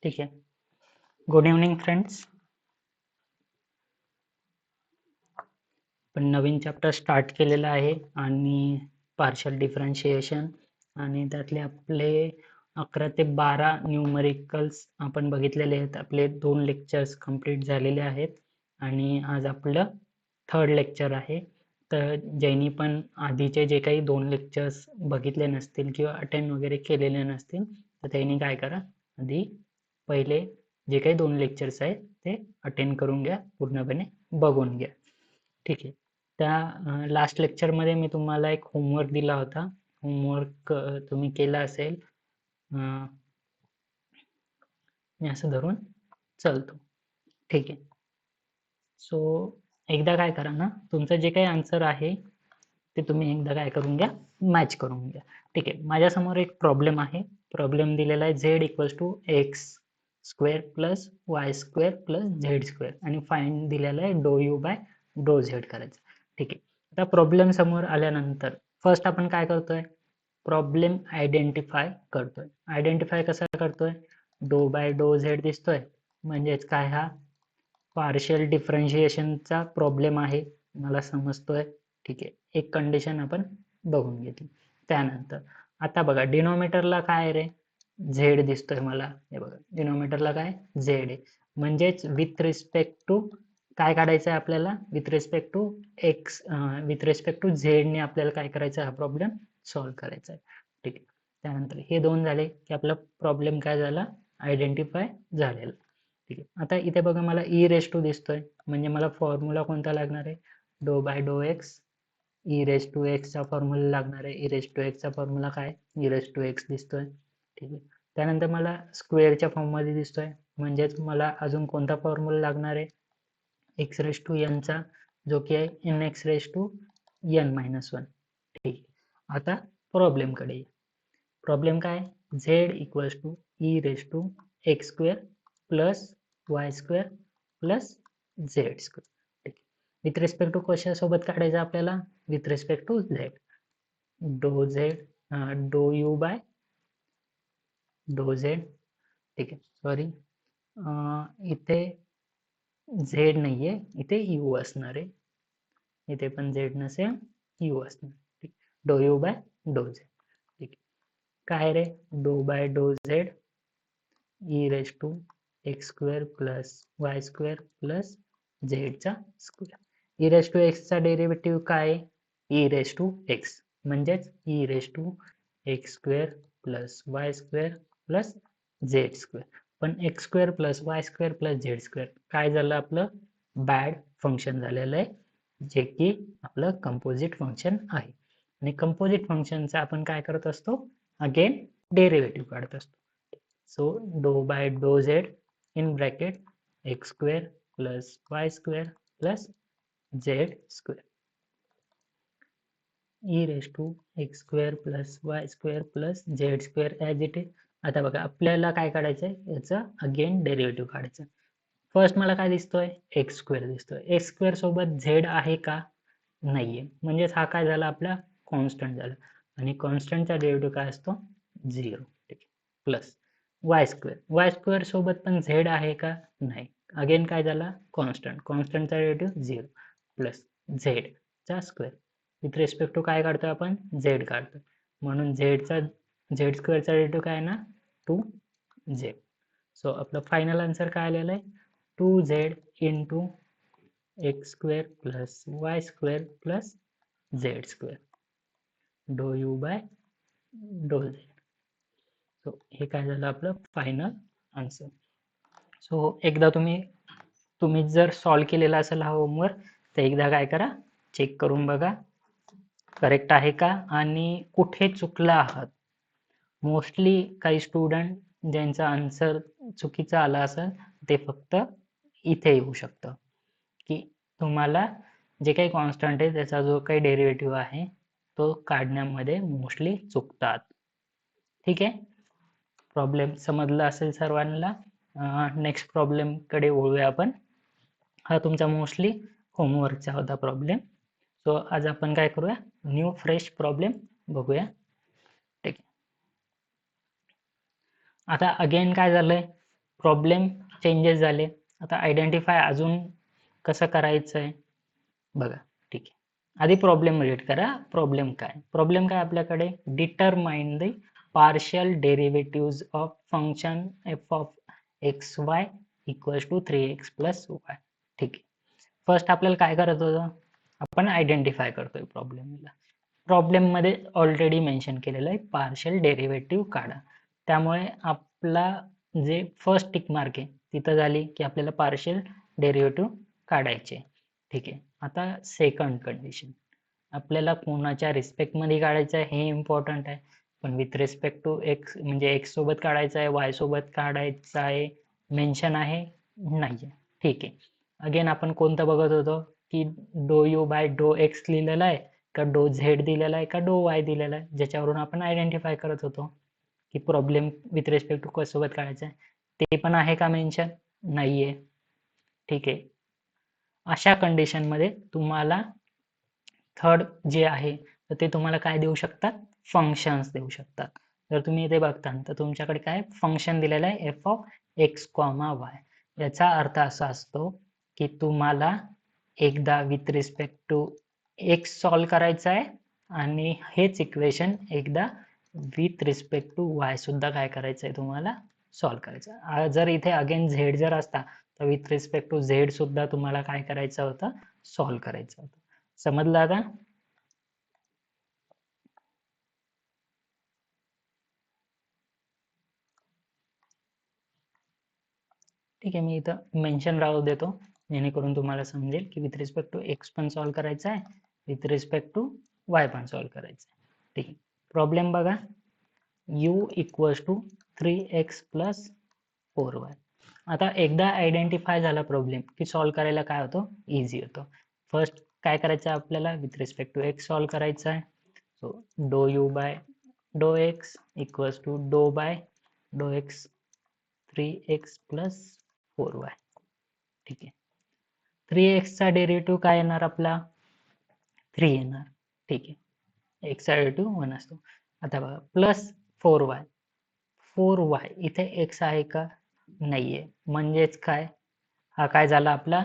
ठीक आहे. Good evening friends. आपण नवीन चॅप्टर स्टार्ट केलेला आहे आणि पार्शियल डिफरन्शिएशन आणि त्यातले आपले 11 ते 12 न्यूमरिकल्स आपण बघितलेले आहेत. आपले 2 लेक्चर्स कंप्लीट झालेले आहेत आणि आज आपलं 3rd लेक्चर आहे. तर ज्यांनी पण आधीचे जे काही 2 लेक्चर्स बघितले नसतील किंवा अटेंड वगैरे केलेले नसतील तर त्यांनी काय करा, आधी पहिले जे काही 2 लेक्चर्स आहेत ते अटेंड करून घ्या, पूर्णपणे बघून घ्या. ठीक आहे. त्या लास्ट लेक्चरमध्ये मी तुम्हाला एक होमवर्क दिला होता. होमवर्क तुम्ही केला असेल. मी असं धरून चलतो. ठीक आहे. सो एकदा काय करा ना, तुमचं जे काही आन्सर आहे ते तुम्ही एकदा काय करून घ्या, मॅच करून घ्या. ठीक आहे. माझ्यासमोर एक प्रॉब्लेम आहे. प्रॉब्लेम दिलेला आहे z = x square plus y square plus z square आणि फाईंड दिलेला आहे ∂u/∂z करायचं. ठीक आहे. आता प्रॉब्लेम समोर आल्यानंतर फर्स्ट आपण काय करतोय, प्रॉब्लेम आयडेंटिफाय करतोय. आयडेंटिफाय कसा करतोय, ∂by∂z दिसतोय म्हणजेच काय, हा पार्शियल डिफरन्शिएशनचा प्रॉब्लेम आहे, मला समजतोय. ठीक आहे. एक कंडिशन आपण बघून घेतली. त्यानंतर आता बघा डिनोमिनेटरला काय रे, झेड दिसतोय मला. हे बघा डिनोमिनेटरला काय, झेड आहे. म्हणजेच विथ रिस्पेक्ट टू काय काढायचं आहे आपल्याला, with respect to X, with respect to झेडने आपल्याला काय करायचं, हा प्रॉब्लेम सॉल्व्ह करायचा आहे. ठीक आहे. त्यानंतर हे 2 झाले की आपला प्रॉब्लेम काय झाला, आयडेंटिफाय झालेला. ठीक आहे. आता इथे बघा मला e⁻² दिसतोय म्हणजे मला फॉर्म्युला कोणता लागणार आहे, ∂by∂x e⁻x चा फॉर्म्युला लागणार आहे. e⁻x चा फॉर्म्युला काय, e⁻x दिसतोय. ठीक आहे. त्यानंतर मला स्क्वेअरच्या फॉर्ममध्ये दिसतोय म्हणजेच मला अजून कोणता फॉर्म्युला लागणार आहे, x⁻n चा, जो की आहे nx⁻n-1. ठीक आहे. आता प्रॉब्लेम कडे ये. प्रॉब्लेम काय, z = e⁻x² plus y² plus z². ठीक आहे. विथ रिस्पेक्ट टू कशासोबत काढायचं आपल्याला, with respect to z. ∂u/∂z. ठीक आहे. सॉरी, इथे z नाहीये, इथे u असणार आहे. इथे पण z नसेल, u असणार. ठीक. ∂u/∂z. ठीक. काय रे, ∂by∂z e⁻x² plus y² plus z चा स्क्वेअर. e⁻x चा डेरिव्हेटिव्ह काय, e⁻x म्हणजेच e⁻x² plus y² plus z². पण x² plus y² plus z² काय झालं, आपलं बॅड फंक्शन झालेलं आहे, जे की आपलं कंपोजिट फंक्शन आहे. आणि कंपोजिट फंक्शनचा आपण काय करत असतो, अगेन डेरिव्हेटिव्ह काढत असतो. So ∂by∂z in bracket x² plus y² plus z². e⁻x² plus y² plus z² as it is. आता बघा आपल्याला काय काढायचं आहे, याचं अगेन डेरिव्हेटिव्ह काढायचं. फर्स्ट मला काय दिसतोय, x² दिसतोय. x² सोबत z आहे का, नाहीये, म्हणजेच हा काय झाला, आपला कॉन्स्टंट झाला. आणि कॉन्स्टंटचा डेरिव्हेटिव्ह काय असतो, 0. ठीक. प्लस y² सोबत पण z आहे का, नाही, अगेन काय झाला, कॉन्स्टंट. कॉन्स्टंटचा डेरिव्हेटिव्ह 0 प्लस z चा स्क्वेअर. विथ रिस्पेक्ट टू काय काढतोय आपण, z काढतोय, म्हणून z² चा डेरिव्हेटिव्ह काय आहे ना, 2z. सो आपलं फायनल आन्सर काय आलेलं आहे, 2z into x² plus y² plus z². ∂u/∂z. So हे काय झालं आपलं फायनल आन्सर. सो एकदा तुम्ही जर सॉल्व केलेला असेल हा होमवर्क तर एकदा काय करा, चेक करून बघा करेक्ट आहे का आणि कुठे चुकला आहात. मोस्टली काही स्टुडंट ज्यांचा आन्सर चुकीचा आला असेल ते फक्त इथे येऊ शकतं, की तुम्हाला जे काही कॉन्स्टंट आहे त्याचा जो काही डेरिव्हेटिव्ह आहे तो काढण्यामध्ये मोस्टली चुकतात. ठीक आहे. प्रॉब्लेम समजला असेल सर्वांना. नेक्स्ट प्रॉब्लेम कडे वळूया आपण. हा तुमचा मोस्टली होमवर्कचा होता प्रॉब्लेम. सो आज आपण काय करूया, न्यू फ्रेश प्रॉब्लेम बघूया. ठीक आहे. आता अगेन काय झालंय, प्रॉब्लेम चेंजेस झाले. आता आयडेंटिफाय अजून कसं करायचं आहे बघा. ठीक आहे, आधी प्रॉब्लेम रीड करा. प्रॉब्लेम काय आपल्याकडे, determine the partial derivative of function F of x Y equals to 3x plus Y. ठीक आहे, फर्स्ट आपल्याला काय करायचं होतं, आपण आयडेंटिफाय करतोय प्रॉब्लेमला. प्रॉब्लेममध्ये ऑलरेडी मेन्शन केलेलं आहे पार्शियल डेरिव्हेटिव्ह काढा. त्यामुळे आपला जे फर्स्ट टिक मार्क आहे तिथं झाली की आपल्याला पार्शियल डेरिव्हेटिव्ह काढायचे. ठीक आहे, आता सेकंड कंडिशन, आपल्याला कोणाच्या रिस्पेक्टमध्ये काढायचं आहे हे इम्पॉर्टंट आहे. पण विथ रिस्पेक्ट टू एक्स म्हणजे एक्स सोबत काढायचं आहे, वाय सोबत काढायचं आहे, मेन्शन आहे नाही. ठीक आहे, अगेन आपण कोणतं बघत होतो की डो यू बाय डो एक्स लिहिलेलं आहे का डो झेड दिलेला आहे का डो वाय दिलेला आहे, ज्याच्यावरून आपण आयडेंटिफाय करत होतो की प्रॉब्लेम विथ रिस्पेक्ट टू कशासोबत काढायचा आहे. ते पण आहे का मेन्शन, नाहीये. ठीक आहे, अशा कंडिशनमध्ये तुम्हाला थर्ड जे आहे तर ते तुम्हाला काय देऊ शकतात, फंक्शन्स देऊ शकतात. जर तुम्ही इथे बघता तर तुमच्याकडे काय फंक्शन दिलेलं आहे F of X comma Y. याचा अर्थ असा असतो की तुम्हाला एकदा with respect to x solve करायचं आहे आणि हेच इक्वेशन एकदा विथ रिस्पेक्ट टू वाय सुद्धा काय करायचं आहे तुम्हाला, सॉल्व करायचं. जर इथे अगेन झेड जर असता तर विथ रिस्पेक्ट टू झेड सुद्धा तुम्हाला काय करायचं होतं, सॉल्व करायचं होतं. समजलं आता. ठीक आहे, मी इथं मेन्शन राहू देतो जेणेकरून तुम्हाला समजेल की विथ रिस्पेक्ट टू एक्स पण सॉल्व करायचं आहे, विथ रिस्पेक्ट टू वाय पण सॉल्व करायचं आहे. ठीक आहे, प्रॉब्लेम बघा, u equals to 3x plus 4y. आता एकदा आयडेंटिफाय झाला प्रॉब्लेम की सॉल्व करायला काय होतं, इझी होतं. फर्स्ट काय करायचं आहे आपल्याला, with respect to x solve करायचं आहे. So do you by do x equals to do by do x 3x plus 4y. ठीक आहे, 3x चा डेरिव्हेटिव्ह काय येणार आपला, 3 येणार. ठीक आहे, x चा डेरिव्हेटिव्ह 1 असतो. आता बघा प्लस 4y, 4y इथे x आहे का, नाहीये. म्हणजेच काय, हा काय झाला आपला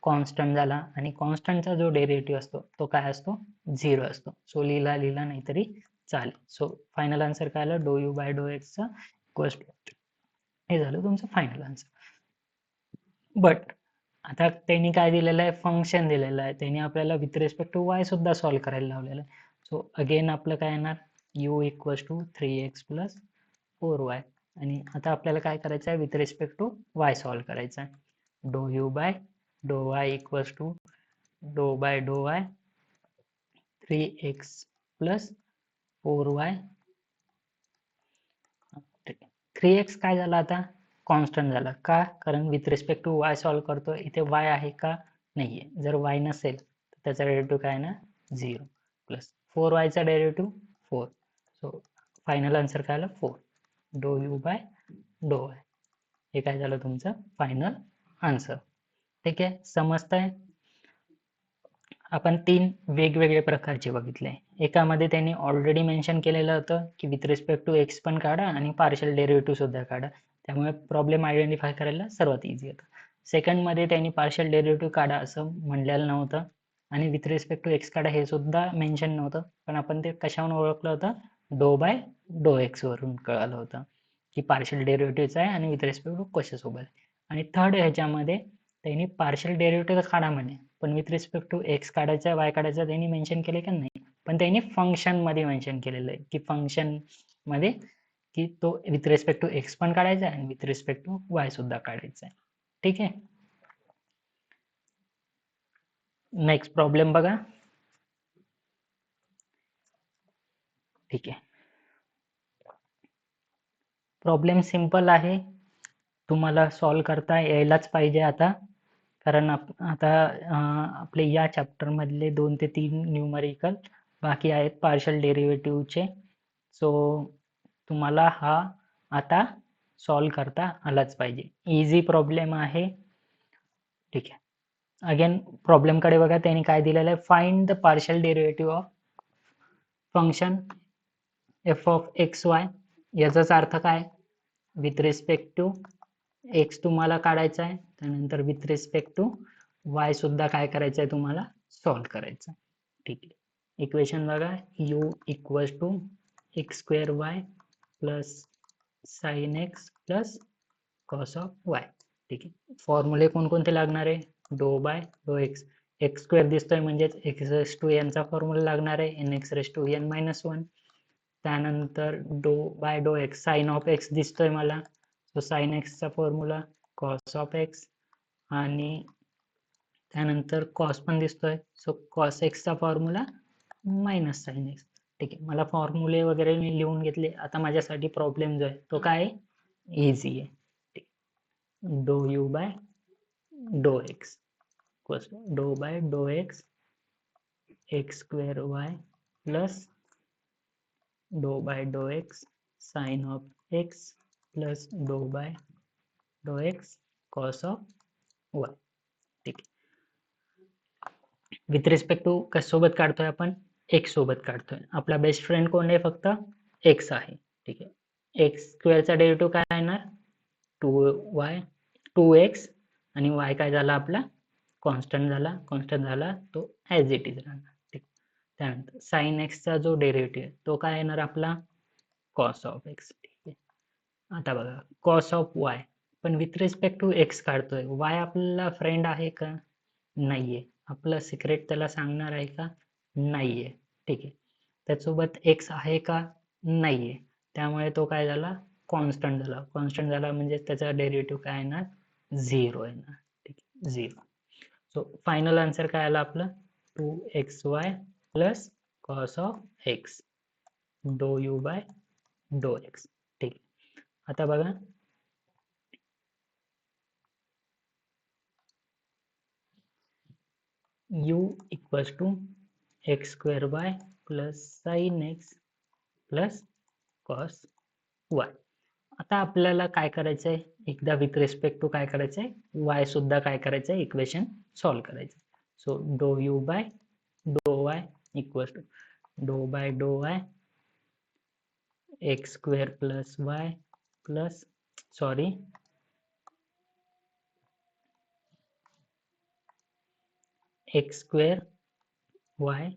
कॉन्स्टंट झाला आणि कॉन्स्टंटचा जो डेरिव्हेटिव्ह असतो तो काय असतो, 0 असतो. सो लिहिला नाही तरी चालेल. सो फायनल आन्सर काय आलं, डो यू बाय डो एक्स चा इक्वल्स टू, हे झालं तुमचं फायनल आन्सर. बट आता त्यांनी काय दिलेलं आहे, फंक्शन दिलेलं आहे, त्यांनी आपल्याला विथ रिस्पेक्ट टू वाय सुद्धा सॉल्व करायला लावलेलं आहे. सो अगेन आपलं काय येणार, u equals to 3x plus 4y. आणि आता आपल्याला काय करायचं आहे, with respect to y solve करायचं आहे. Do you by do y equals to do by do y 3x plus 4y. 3x काय झाला आता, कॉन्स्टंट झाला का, कारण with respect to y solve करतो, इथे वाय आहे का, नाहीये. जर वाय नसेल तर त्याचा डेरिव्हेटिव्ह काय ना 0 प्लस 4y चा डेरिव्हेटिव्ह 4. सो फायनल आन्सर काय आलं 4. डो यू बाय डो वाय, हे काय झालं तुमचं फायनल आन्सर. ठीक आहे, समजतंय. आपण 3 वेगवेगळे प्रकारचे बघितले. एकामध्ये त्यांनी ऑलरेडी मेन्शन केलेलं होतं की विथ रिस्पेक्ट टू एक्स पण काढा आणि पार्शियल डेरिव्हेटिव्ह सुद्धा काढा, त्यामुळे प्रॉब्लेम आयडेंटिफाय करायला सर्वात इझी होतं. सेकंडमध्ये त्यांनी पार्शियल डेरिव्हेटिव्ह काढा असं म्हणलेलं नव्हतं आणि विथ रिस्पेक्ट टू एक्स काढा हे सुद्धा मेन्शन नव्हतं, पण आपण ते कशावरून ओळखलं होतं, डो बाय डो एक्स वरून कळालं होतं की पार्शियल डेरिव्हेटिव्हच आहे आणि विथ रिस्पेक्ट टू कशासोबत. आणि थर्ड ह्याच्यामध्ये त्यांनी पार्शियल डेरिव्हेटिव्ह काढा म्हणे, पण विथ रिस्पेक्ट टू एक्स काढायचा वाय काढायचा त्यांनी मेन्शन केले का नाही, पण त्यांनी फंक्शन मध्ये मेन्शन केलेलं आहे की फंक्शन मध्ये की तो विथ रिस्पेक्ट टू एक्स पण काढायचा आहे आणि विथ रिस्पेक्ट टू वाय सुद्धा काढायचा आहे. ठीक आहे, नेक्स्ट प्रॉब्लेम बघा. ठीक आहे, प्रॉब्लेम सिंपल आहे, तुम्हाला सॉल्व करता यायलाच पाहिजे आता, कारण आता आपले या चॅप्टर मधले 2 ते 3 न्यूमरिकल बाकी आहेत पार्शियल डेरिव्हेटिव्हचे. सो तुम्हाला हा आता सॉल्व करता आलाच पाहिजे. इझी प्रॉब्लेम आहे. ठीक आहे, अगेन प्रॉब्लेम कडे बघा, त्यांनी काय दिलेलं आहे, find the partial derivative of function F of x Y. याचाच अर्थ काय, विथ रिस्पेक्ट टू एक्स तुम्हाला काढायचा आहे, त्यानंतर विथ रिस्पेक्ट टू वाय सुद्धा काय करायचं आहे तुम्हाला, सॉल्व्ह करायचं. ठीक आहे, इक्वेशन बघा, U equals to x square Y plus sine X plus cos of Y. ठीक आहे, फॉर्म्युले कोणकोणते लागणार आहे, डो by do x, x square दिसतोय म्हणजेच एक्स रेस टू एनचा फॉर्म्युला लागणार आहे, N X raise to N minus one. त्यानंतर do by do x, sine of x दिसतोय मला, सो साइन एक्सचा फॉर्म्युला कॉस ऑफ एक्स, आणि त्यानंतर कॉस पण दिसतोय, सो कॉस एक्सचा फॉर्म्युला मायनस साइन एक्स. ठीक आहे, मला फॉर्म्युले वगैरे मी लिहून घेतले. आता माझ्यासाठी प्रॉब्लेम जो आहे तो काय आहे, इझी आहे. Do you by do x do by do x x square Y plus do by do x sine of x plus do by do x cos of Y. ठीक आहे, विथ रिस्पेक्ट टू कशासोबत काढतोय आपण, x सोबत काढतोय. आपला best friend कोण आहे, फक्त एक्स आहे. ठीक आहे, एक्स स्क्वेअरचा डेरिव्हेटिव्ह काय येणार, 2x, आणि y काय झाला आपला, कॉन्स्टंट झाला तो ॲज इट इज राहणार. ठीक, त्यानंतर साइन एक्सचा जो डेरिव्हेटिव्ह तो काय येणार आपला, कॉस ऑफ एक्स. ठीक आहे, आता बघा कॉस ऑफ वाय, पण विथ रिस्पेक्ट टू एक्स काढतोय, वाय आपला फ्रेंड आहे का, नाहीये. आपलं सिक्रेट त्याला सांगणार आहे का, नाहीये. ठीक आहे, त्याच्यासोबत एक्स आहे का, नाहीये. त्यामुळे तो काय झाला, कॉन्स्टंट झाला म्हणजे त्याचा डेरिव्हेटिव्ह काय येणार, 0 येणार. ठीक आहे, 0. सो फायनल आन्सर काय आला आपलं, 2xy plus cos of X do you by do X. ठीक आहे, आता बघा u equals to x square Y plus sine X plus cos Y. आता आपल्याला काय करायचं आहे, एकदा विथ रिस्पेक्ट टू काय करायचं आहे, वाय सुद्धा काय करायचं आहे, इक्वेशन सॉल्व्ह करायचं. So do you by do y equals to do by do y x square plus y plus x square Y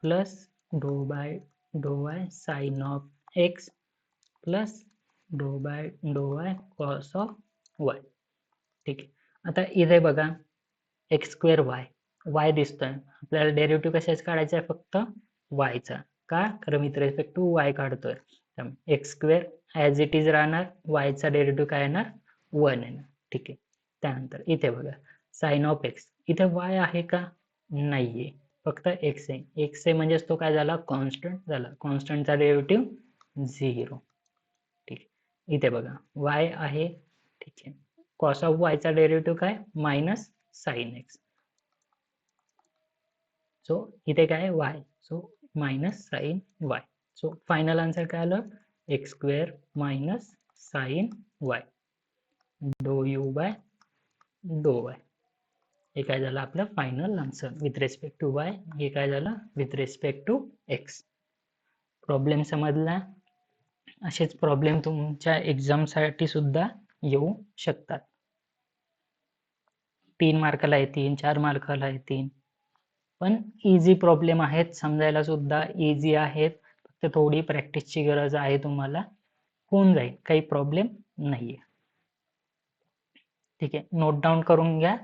plus do by do Y sine of x plus do by do y cos of Y. ठीक आहे, आता इथे बघा x square Y दिसतोय, आपल्याला derivative कशाच काढायचा आहे, फक्त वायचा. का, कारण विथ रिस्पेक्ट टू वाय काढतोय, त्यामुळे x square as it is राहणार, वायचा डेरिव्हेटिव्ह काय येणार, 1 येणार. ठीक आहे, त्यानंतर इथे बघा साइन ऑफ एक्स, इथे वाय आहे का, नाहीये, फक्त एक्स आहे. एक्स आहे म्हणजेच तो काय झाला, कॉन्स्टंट झाला, कॉन्स्टंटचा डेरिव्हेटिव्ह 0. ठीक आहे, इथे बघा वाय आहे. ठीक आहे, कॉस ऑफ वायचा डेरिव्हेटिव्ह काय, मायनस साइन एक्स. सो इथे काय Y, so minus sine Y. So final answer काय आलं, X square minus sine Y do you by do Y. हे काय झालं आपलं final answer with respect to Y, हे काय झालं with respect to X. Problem समजला. असेच प्रॉब्लेम तुमच्या एक्झामसाठी सुद्धा येऊ शकतात. 3 मार्काला येतील, 4 मार्काला येतील, पण इझी प्रॉब्लेम आहेत, समजायला सुद्धा इझी आहेत. फक्त थोडी प्रॅक्टिसची गरज आहे तुम्हाला, होऊन जाईल, काही प्रॉब्लेम नाहीये. ठीक आहे, नोट डाऊन करून घ्या,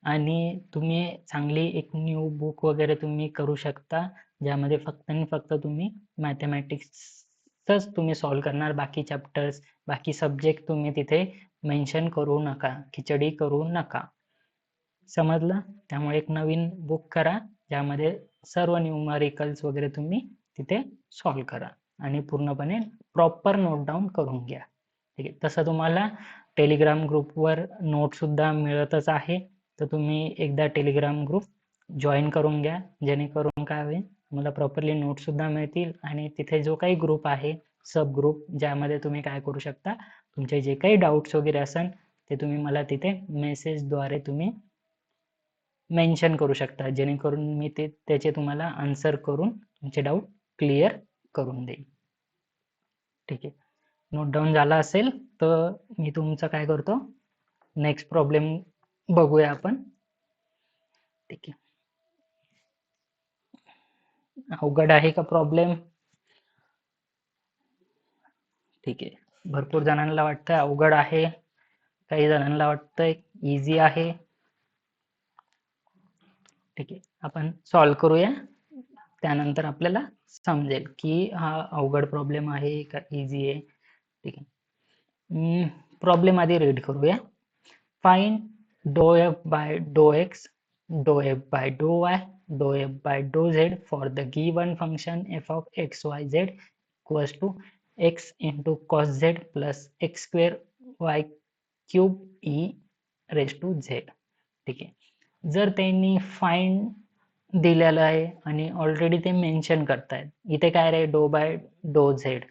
आणि तुम्ही चांगली एक न्यू बुक वगैरे तुम्ही करू शकता, ज्यामध्ये फक्त आणि फक्त तुम्ही मॅथमॅटिक्सच तुम्ही सॉल्व्ह करणार. बाकी चॅप्टर्स, बाकी सब्जेक्ट तुम्ही तिथे मेन्शन करू नका, खिचडी करू नका. समजलं? त्यामुळे एक नवीन बुक करा, ज्यामध्ये सर्व न्यूमरिकल्स वगैरे तुम्ही तिथे सॉल्व्ह करा, आणि पूर्णपणे प्रॉपर नोट डाऊन करून घ्या. ठीक आहे, तसं तुम्हाला टेलिग्राम ग्रुपवर नोटसुद्धा मिळतच आहे, तर तुम्ही एकदा टेलिग्राम ग्रुप जॉईन करून घ्या, जेणेकरून काय होईल, तुम्हाला प्रॉपरली नोटसुद्धा मिळतील. आणि तिथे जो काही ग्रुप आहे, सब ग्रुप, ज्यामध्ये तुम्ही काय करू शकता, तुमचे जे काही डाऊट्स वगैरे असेल ते तुम्ही मला तिथे मेसेजद्वारे तुम्ही मेन्शन करू शकता, जेणेकरून मी त्याचे तुम्हाला आन्सर करून तुमचे डाऊट क्लिअर करून देईल. ठीक आहे, नोट डाऊन झाला असेल तर मी तुमचं काय करतो, नेक्स्ट प्रॉब्लेम बघूया आपण. ठीक आहे. अवघड आहे का प्रॉब्लेम? ठीक आहे. भरपूर जणांना वाटतं अवघड आहे, काही जणांना वाटतंय इझी आहे. ठीक आहे, आपण सॉल्व करूया. त्यानंतर आपल्याला समजेल की हा अवघड प्रॉब्लेम आहे का इझी आहे. ठीक आहे. प्रॉब्लेम आधी रीड करूया. Find do F by do x, do F by do Y, do F by do Z for the given function F of x Y Z equals to X into cos Z plus x square Y cube E raise to Z. ठीक आहे. जर त्यांनी find दिलेलं आहे आणि already ते mention करतायत, इथे काय रे डो बाय डो झेड,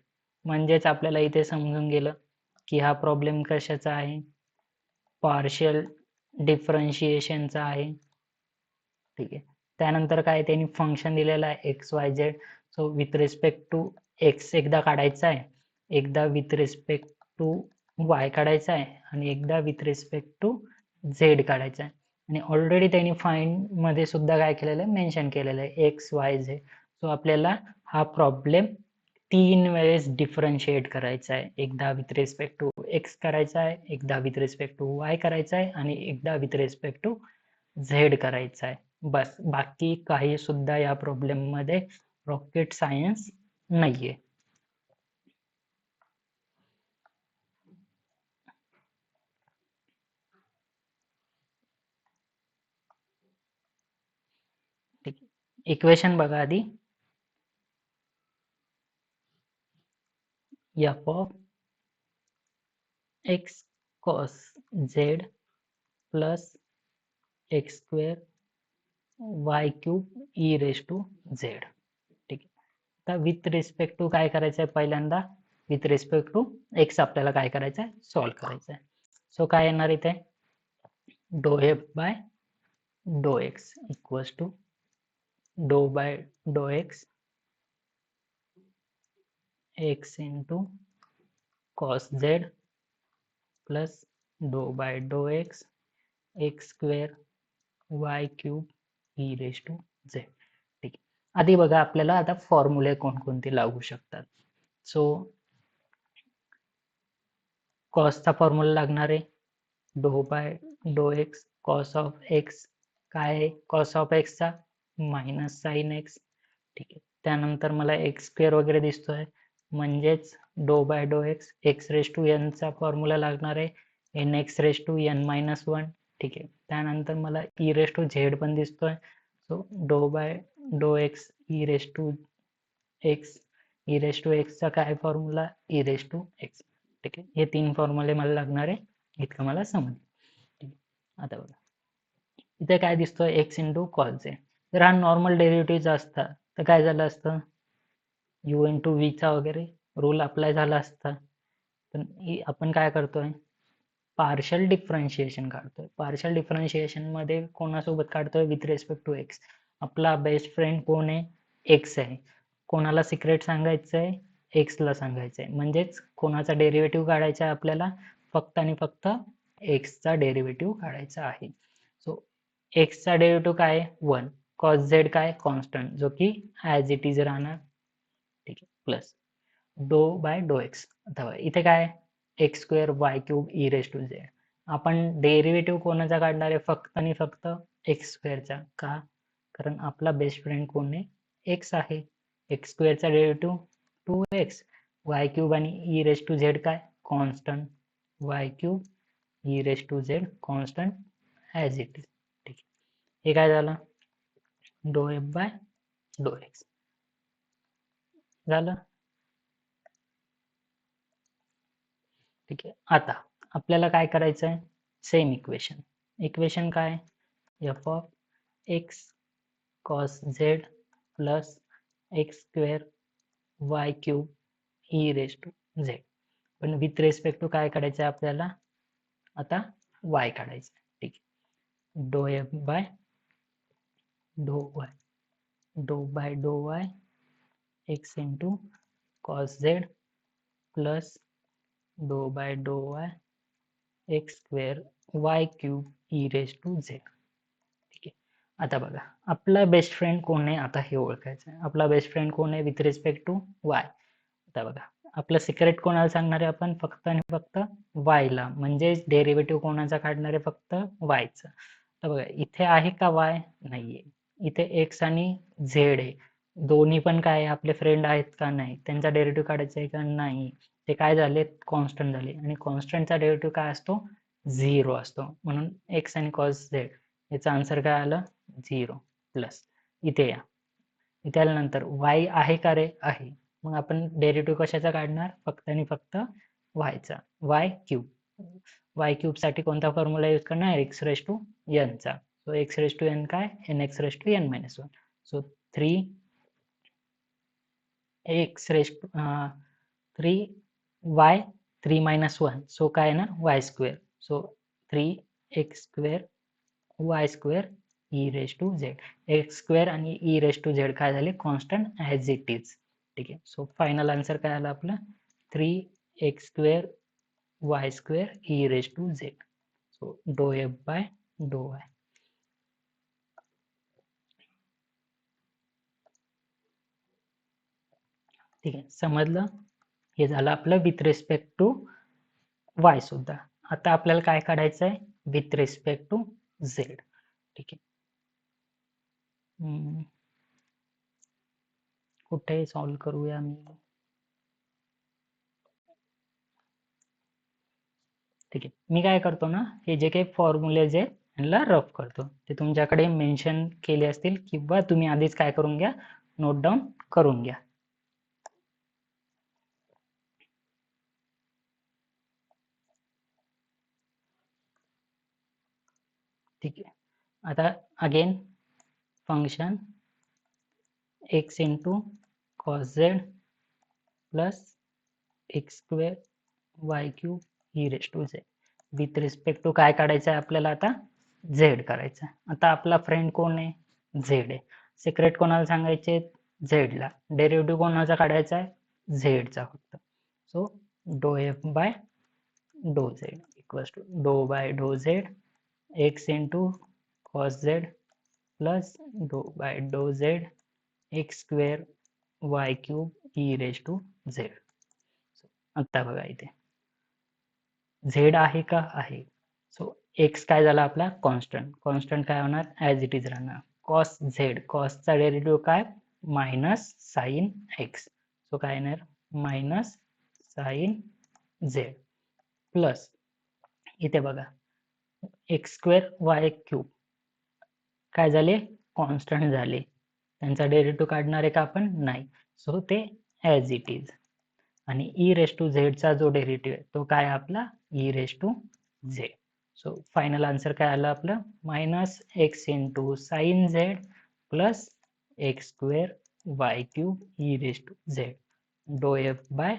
म्हणजेच आपल्याला इथे समजून गेलं की हा प्रॉब्लेम कशाचा आहे, पार्शियल डिफरन्शिएशनचा आहे. ठीक आहे. त्यानंतर काय त्यांनी फंक्शन दिलेलं आहे X Y Z. So with respect to X एकदा काढायचा आहे, एकदा विथ रिस्पेक्ट टू वाय काढायचा आहे आणि एकदा विथ रिस्पेक्ट टू झेड काढायचा आहे. आणि ऑलरेडी त्यांनी फाइंड मध्ये सुद्धा काय केलेलं आहे, मेन्शन केलेलं आहे एक्स वाय झेड. सो आपल्याला हा प्रॉब्लेम 3 वेळेस डिफरन्शिएट करायचा आहे. एकदा विथ रिस्पेक्ट टू एक्स करायचा आहे, एकदा विथ रिस्पेक्ट टू वाय करायचा आहे आणि एकदा विथ रिस्पेक्ट टू झेड करायचा आहे. बस, बाकी काही सुद्धा या प्रॉब्लेम मध्ये रॉकेट सायन्स नाहीये. ठीक आहे. इक्वेशन बघा आधी. F of X cos Z plus x square Y cube E raise to Z. ठीक आहे. आता विथ रिस्पेक्ट टू काय करायचं आहे, पहिल्यांदा विथ रिस्पेक्ट टू एक्स आपल्याला काय करायचं आहे, सॉल्व्ह करायचं आहे. सो काय येणार इथे, do F by do x equals to do by do x x into cos Z plus do by do x x square Y cube E raise to Z. ठीक आहे. आधी बघा आपल्याला आता फॉर्म्युले कोणकोणते लागू शकतात. सो कॉसचा फॉर्म्युला लागणार आहे डो by do x cos of x. काय आहे कॉस ऑफ एक्सचा, मायनस साइन एक्स. ठीक आहे. त्यानंतर मला एक्स स्क्वेअर वगैरे दिसतोय, म्हणजेच do by do x X raise to N चा फॉर्म्युला लागणार आहे N X raise to N minus one. ठीक आहे. त्यानंतर मला ई रेस टू झेड पण दिसतोय. So do by do X E raise to X, E raise to एक्सचा काय formula, E raise to X. ठीक आहे. हे 3 फॉर्म्युले मला लागणार आहे, इतकं मला समजलं. ठीक आहे. आता बघा इथे काय दिसतोय एक्स इंटू कॉस झेड. जर हा नॉर्मल डेरिव्हेटिव्ह असता तर काय झालं असतं, यू इंटू व्हीचा वगैरे रूल अप्लाय झाला असता. पण आपण काय करतोय, पार्शल डिफरन्शिएशन काढतोय. पार्शल डिफरन्शिएशन मध्ये कोणासोबत काढतोय, विथ रिस्पेक्ट टू एक्स. आपला बेस्ट फ्रेंड कोण आहे, एक्स आहे. कोणाला सिक्रेट सांगायचं आहे, एक्सला सांगायचं आहे. म्हणजेच कोणाचा डेरिव्हेटिव्ह काढायचा आहे आपल्याला, फक्त आणि फक्त एक्सचा डेरिव्हेटिव्ह काढायचा आहे. सो एक्सचा डेरिव्हेटिव्ह काय आहे, 1. कॉस झेड काय, कॉन्स्टंट, जो की ॲज इट इज राहणार. ठीक आहे. Plus do by do x. अथवा इथे काय, X square Y cube E raise to Z. आपण डेरिव्हेटिव्ह कोणाचा काढणार आहे, फक्त आणि फक्त एक्स स्क्वेअरचा. का, कारण आपला बेस्ट फ्रेंड कोण आहे, एक्स आहे. एक्स स्क्वेअरचा डेरिव्हेटिव्ह 2x, वाय क्यूब आणि ई रेस टू झेड काय, constant, y cube E raise to z constant as it is. ठीक आहे. हे काय झालं, डो एफ बाय डो एक्स झालं. ठीक आहे. आता आपल्याला काय करायचं आहे, सेम इक्वेशन. इक्वेशन काय, F of X cos Z plus x square Y cube E raise to Z. पण विथ रेस्पेक्ट टू काय काढायचं आहे आपल्याला, आता वाय काढायचं आहे. ठीक आहे. Do F by do Y, do by do y x into cos Z plus do by do y x square Y cube E raise to Z. ठीक आहे. आता बघा, आपला बेस्ट फ्रेंड कोण आहे आता हे ओळखायचं आहे. आपला बेस्ट फ्रेंड कोण आहे विथ रिस्पेक्ट टू वाय. आता बघा, आपलं सिक्रेट कोणाला सांगणार आहे आपण? फक्त आणि फक्त वायला, म्हणजे डेरिव्हेटिव्ह कोणाचा काढणार आहे? फक्त वायचा. तर बघा, इथे आहे का वाय? नाहीये. इथे एक्स आणि झेड आहे, दोन्ही पण काय आपले फ्रेंड आहेत का? नाही. त्यांचा डेरिव्हेटिव्ह काढायचा आहे का? नाही. ते काय झाले? कॉन्स्टंट झाले, आणि कॉन्स्टंटचा डेरिव्हेटिव्ह काय असतो? 0 असतो. म्हणून एक्स आणि कॉस झेड याचा आन्सर काय आलं? 0. प्लस इथे या, इथे आल्यानंतर वाय आहे का रे? आहे. मग आपण डेरिव्हेटिव्ह कशाचा काढणार? फक्त आणि फक्त वायचा. Y cube. वाय क्यूब साठी कोणता फॉर्म्युला यूज करणार? एक्स रेज टू एन चा. So x raise to n काय? N x raise to N minus 1. So 3 x raise to 3 y 3 minus 1. So काय येणार? Y square. So 3 x square Y square E raise to z. X square आणि E raise to z काय झाले? Constant as it is. ठीक आहे. So final answer काय आला आपला? 3 x square Y square E raise to Z. So do F by do Y. ठीक आहे, समजलं? हे झालं आपलं विथ रिस्पेक्ट टू वाय सुद्धा. आता आपल्याला काय काढायचं आहे? With respect to Z. ठीक आहे. कुठे सॉल्व्ह करूया मी? ठीक आहे, मी काय करतो ना, हे जे काही फॉर्म्युलेज आहे यांना रफ करतो. ते तुमच्याकडे मेन्शन केले असतील, किंवा तुम्ही आधीच काय करून घ्या? नोट डाऊन करून घ्या. ठीक आहे. आता again function X into cos Z plus x square Y cube E raise to Z. With respect to काय काढायचं आहे आपल्याला आता? झेड करायचं आहे. आता आपला फ्रेंड कोण आहे? झेड आहे. सिक्रेट कोणाला सांगायचे? झेडला. डेरिव्हेटिव्ह कोणाचा काढायचा आहे? झेडचा फक्त. So do F by do z equals to do by do z x into cos Z plus do by do z x square Y cube E raise to z. आता बघा, इथे Z आहे का? आहे. सो एक्स काय झाला आपला? Constant. Constant काय होणार? ॲज इट इज राहणार. कॉस झेड, कॉसचा डेरिव्हेटिव्ह काय? Minus sine X. सो काय येणार? मायनस साइन झेड प्लस इथे बघा एक्स स्क्वेअर वाय क्यूब काय झाले? कॉन्स्टंट झाले. त्यांचा डेरिव्हेटिव्ह काढणार आहे का आपण? नाही. सो ते ॲज इट इज. आणि ई रेज टू झेडचा जो डेरिव्हेटिव्ह आहे तो काय आपला? E raise to Z. So final answer काय आलं आपलं? Minus X into sine Z plus x square Y cube E raise to Z. Do F by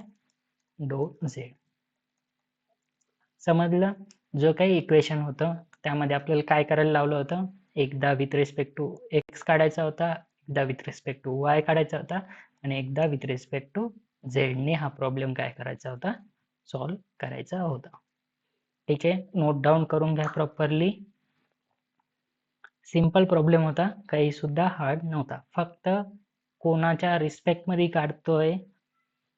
do Z. समजलं? जो काही इक्वेशन होतं त्यामध्ये आपल्याला काय करायला लावलं होतं? एकदा विथ रिस्पेक्ट टू एक्स काढायचा होता, एकदा विथ रिस्पेक्ट टू वाय काढायचा होता, आणि एकदा विथ रिस्पेक्ट टू झेडने हा प्रॉब्लेम काय करायचा होता? सॉल्व्ह करायचा होता. ठीक आहे, नोट डाऊन करून घ्या प्रॉपरली. सिंपल प्रॉब्लेम होता, काही सुद्धा हार्ड नव्हता. फक्त कोणाच्या रिस्पेक्ट मध्ये काढतोय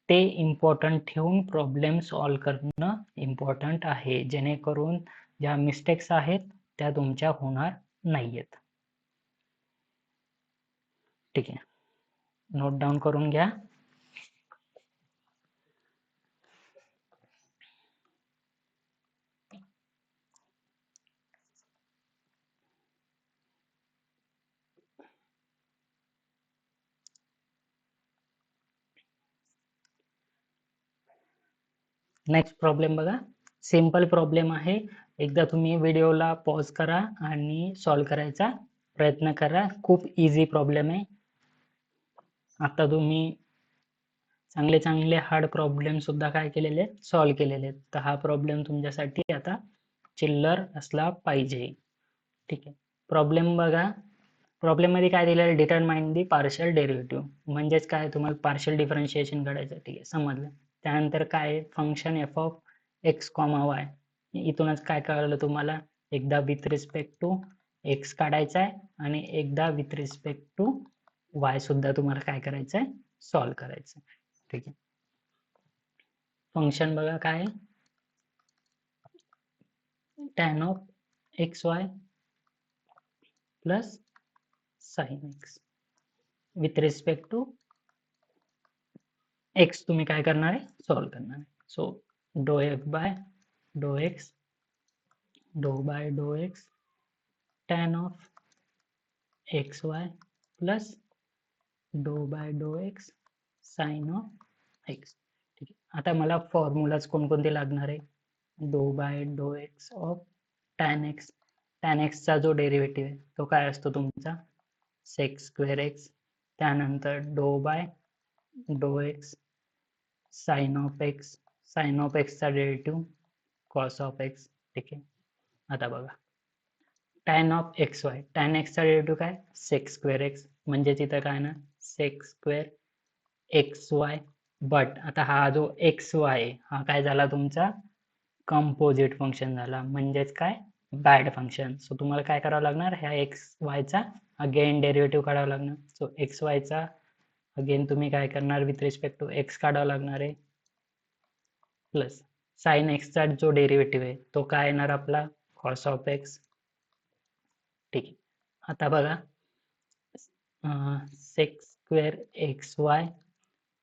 ते इम्पॉर्टंट ठेवून प्रॉब्लेम सॉल्व्ह करणं इम्पॉर्टंट आहे, जेणेकरून ज्या मिस्टेक्स आहेत त्या तुमच्या होणार नाहीयेत. ठीक आहे, नोट डाऊन करून घ्या. नेक्स्ट प्रॉब्लेम बघा, सिंपल प्रॉब्लेम आहे. एकदा तुम्ही व्हिडिओला पॉज करा आणि सॉल्व्ह करायचा प्रयत्न करा. खूप इझी प्रॉब्लेम आहे. आता तुम्ही चांगले चांगले हार्ड प्रॉब्लेम सुद्धा काय केलेले आहेत? सॉल्व्ह केलेले आहेत. तर हा प्रॉब्लेम तुमच्यासाठी आता चिल्लर असला पाहिजे. ठीक आहे, प्रॉब्लेम बघा. प्रॉब्लेम मध्ये काय दिलेलं? Determine the partial derivative. म्हणजेच काय? तुम्हाला पार्शियल डिफरन्शिएशन काढायचं. ठीक आहे, समजलं. त्यानंतर काय? Function F of X comma Y. इथूनच काय कळलं तुम्हाला, एकदा विथ रिस्पेक्ट टू एक्स काढायचा आहे आणि एकदा विथ रिस्पेक्ट टू वाय सुद्धा तुम्हाला काय करायचं आहे, सॉल्व्ह करायचं आहे. ठीक आहे. फंक्शन बघा काय आहे, tan of x Y plus sine x with respect to x तुम्ही काय करणार आहे, सॉल्व्ह करणार आहे. So do F by do x do x tan of x Y plus do x sine of x. ठीक आहे. आता मला फॉर्म्युलाज कोणकोणते लागणार आहे, do x of tan x. tan एक्सचा जो डेरिव्हेटिव्ह आहे तो काय असतो तुमचा, सेक स्क्वेअर एक्स. त्यानंतर do x sine of X. Sine of एक्सचा डेरिव्हेटिव्ह कॉस ऑफ एक्स. ठीक आहे. आता बघा tan of x Y, tan एक्सचा डेरिव्हेटिव्ह काय, सेक स्क्वेअर एक्स, म्हणजे तिथं काय ना sec square X Y. But आता हा जो एक्स वाय हा काय झाला तुमचा, कंपोजिट फंक्शन झाला, म्हणजेच काय, बॅड फंक्शन. सो तुम्हाला काय करावं लागणार, ह्या एक्स वायचा अगेन डेरिव्हेटिव्ह काढावा लागणार. सो एक्स वायचा अगेन तुम्ही काय करणार, विथ रिस्पेक्ट टू एक्स काढावा लागणार आहे, प्लस साइन एक्सचा जो डेरिव्हेटिव्ह आहे तो काय येणार आपला, कॉस ऑफ एक्स. ठीक आहे. आता बघा सेक स्क्वेअर एक्स वाय